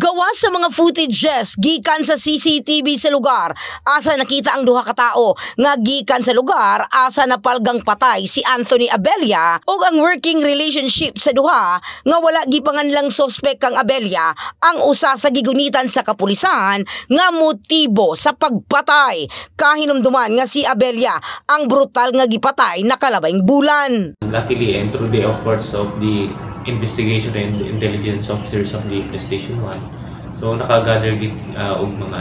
Gawa sa mga footages gikan sa CCTV sa lugar, asa nakita ang duha ka tawo nga gikan sa lugar asa napalgang patay si Anthony Abella ug ang working relationship sa duha nga wala gipanganlang suspect kang Abella ang usa sa gigunitan sa kapulisan nga motibo sa pagpatay. Kahinumduman nga si Abella ang brutal nga gipatay nakalabayng bulan. Luckily, and through the efforts of the investigation and intelligence officers of the Police Station 1, so nakagather og mga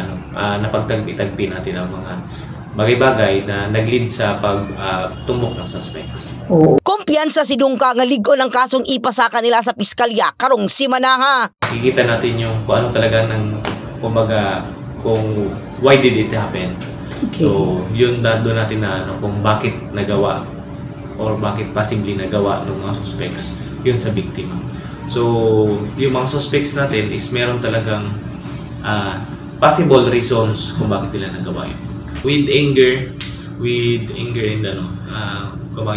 napagtagpi-tagpi natin ang mga bagay-bagay na nag-lead sa pagtumbok ng suspects. Kumpiyansa si Dungka nga ligon ang kasong ipasaka nila sa piskalya karong simana. Kikita natin yung kung ano talaga kumbaga kung why did it happen. Okay. So yun doon natin na kung bakit nagawa or bakit possibly nagawa ng mga suspects yun sa biktima. So, yung mga suspects natin is meron talagang possible reasons kung bakit nila nagawa yun. With anger and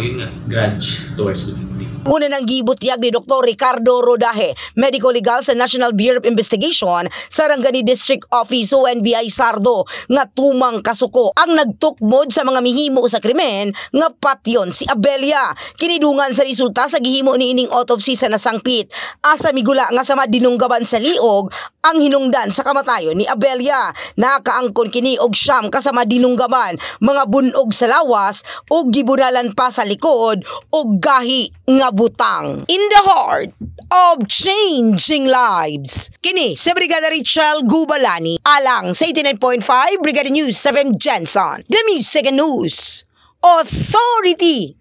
yun nga, grudge towards the victim. Una nang gibutyag ni Dr. Ricardo Rodaje, Medical Legal sa National Bureau of Investigation, Sarangani District Office o NBI Sardo, nga tumang kasuko ang nagtukmod sa mga mihimo sa krimen nga patyon si Abella. Kinidungan sa resulta sa gihimo ni ining autopsy sa nasangpit. Asa migula nga sa madinunggaban sa liog ang hinungdan sa kamatayon ni Abella. Nakaangkon kini og siyam kasama dinunggaban, mga bunog sa lawas ug gibunalan pa sa likod ug gahi nga butang. In the heart of changing lives. Kini sa Brigada Richel Gubalani, alang sa 89.5 Brigada News 7 Jensen, The Music and News Authority.